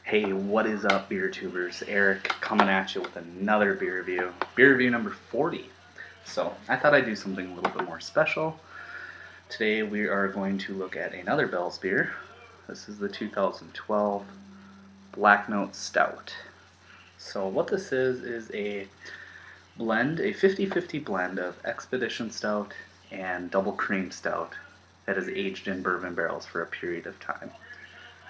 Hey, what is up, beer tubers? Eric coming at you with another beer review number 40. So I thought I'd do something a little bit more special. Today we are going to look at another Bell's beer. This is the 2012 Black Note Stout. So what this is a blend, a 50-50 blend of Expedition Stout and Double Cream Stout that is aged in bourbon barrels for a period of time.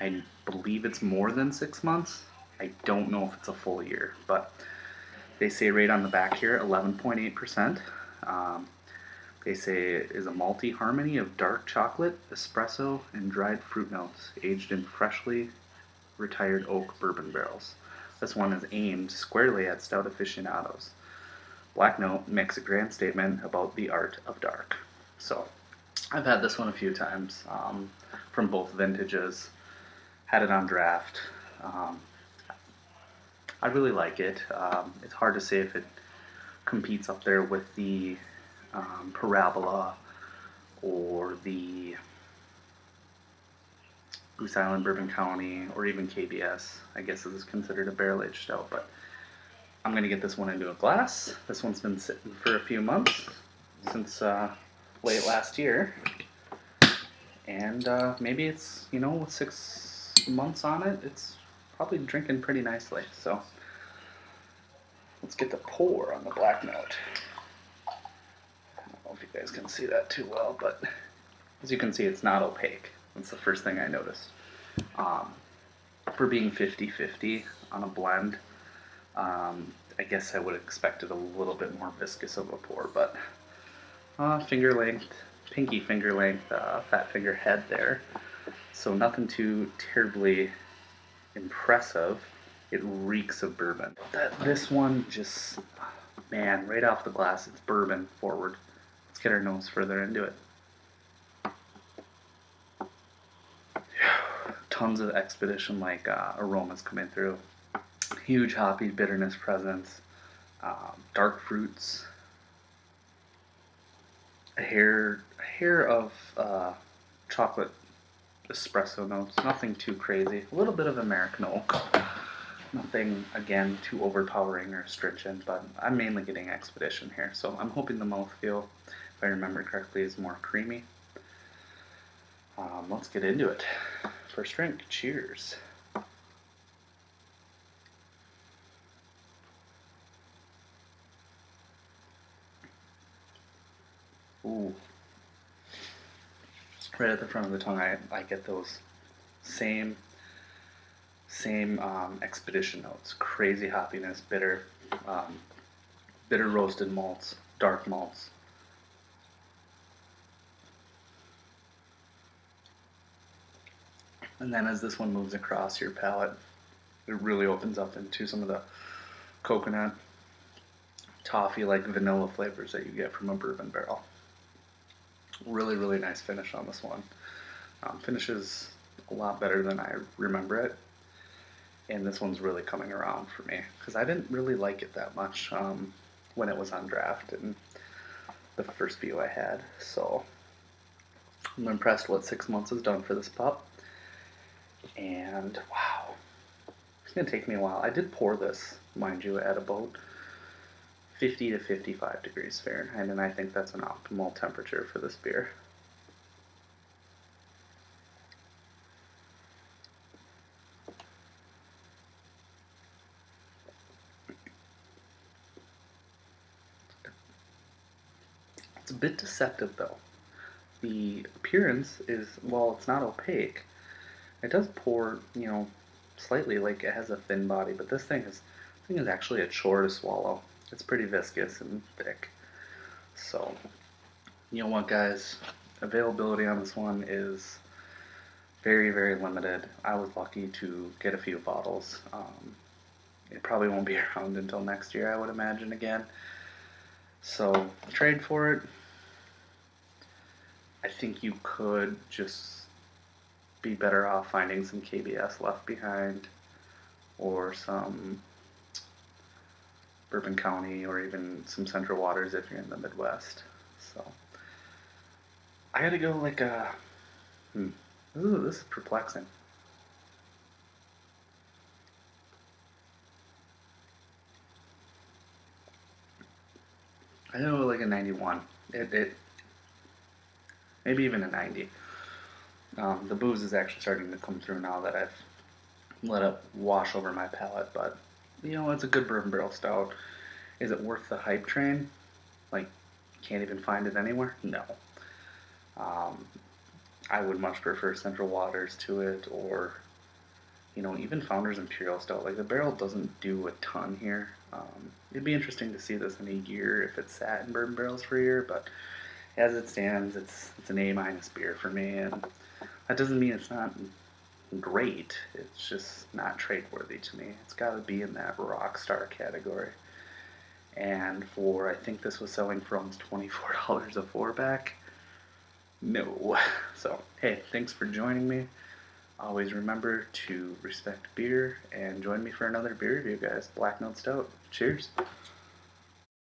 I believe it's more than 6 months. I don't know if it's a full year, but they say right on the back here, 11.8%. They say it is a malty harmony of dark chocolate, espresso, and dried fruit notes, aged in freshly retired oak bourbon barrels. This one is aimed squarely at stout aficionados. Black Note makes a grand statement about the art of dark. So, I've had this one a few times from both vintages. Had it on draft. I really like it. It's hard to say if it competes up there with the Parabola or the Goose Island Bourbon County or even KBS. I guess this is considered a barrel-aged stout, but I'm going to get this one into a glass. This one's been sitting for a few months, since late last year. And maybe it's, with 6 months on it, it's probably drinking pretty nicely. So let's get the pour on the Black Note. I don't know if you guys can see that too well, but as you can see, it's not opaque. That's the first thing I noticed. For being 50-50 on a blend, I guess I would have expected a little bit more viscous of a pour, but finger length, pinky finger length, fat finger head there. So nothing too terribly impressive. It reeks of bourbon. This one just, man, right off the glass, it's bourbon forward. Let's get our nose further into it. Tons of Expedition-like aromas coming through. Huge hoppy bitterness presence, dark fruits, a hair of chocolate espresso notes, nothing too crazy. A little bit of American oak. Nothing, again, too overpowering or astringent, but I'm mainly getting Expedition here, so I'm hoping the mouthfeel, if I remember correctly, is more creamy. Let's get into it. First drink, cheers. Ooh. Right at the front of the tongue, I get those same Expedition notes. Crazy hoppiness, bitter roasted malts, dark malts. And then as this one moves across your palate, it really opens up into some of the coconut, toffee, like vanilla flavors that you get from a bourbon barrel. Really, really nice finish on this one. Finishes a lot better than I remember it. And this one's really coming around for me, because I didn't really like it that much when it was on draft and the first view I had. So I'm impressed what 6 months has done for this pup. And wow, it's going to take me a while. I did pour this, mind you, at about 50 to 55 degrees Fahrenheit, and I think that's an optimal temperature for this beer. It's a bit deceptive though. The appearance is, while it's not opaque, it does pour, slightly like it has a thin body, but this thing is actually a chore to swallow. It's pretty viscous and thick. So, you know what, guys? Availability on this one is very, very limited. I was lucky to get a few bottles. It probably won't be around until next year, I would imagine, again. So, trade for it. I think you could just be better off finding some KBS left behind, or some Bourbon County, or even some Central Waters if you're in the Midwest. So I gotta go like a. Ooh, this is perplexing. I know like a 91. It maybe even a 90. The booze is actually starting to come through now that I've let it wash over my palate, but you know, it's a good bourbon barrel stout. Is it worth the hype train? Like, can't even find it anywhere? No. Um, I would much prefer Central Waters to it, or you know, even Founders Imperial Stout. Like the barrel doesn't do a ton here. It'd be interesting to see this in a year if it sat in bourbon barrels for a year, but as it stands, it's an A- beer for me, and that doesn't mean it's not great. It's just not trade worthy to me. It's got to be in that rock star category. And for I think this was selling for almost $24 a four pack. No. So hey, thanks for joining me. Always remember to respect beer and join me for another beer review, guys. Black Note Stout. Cheers.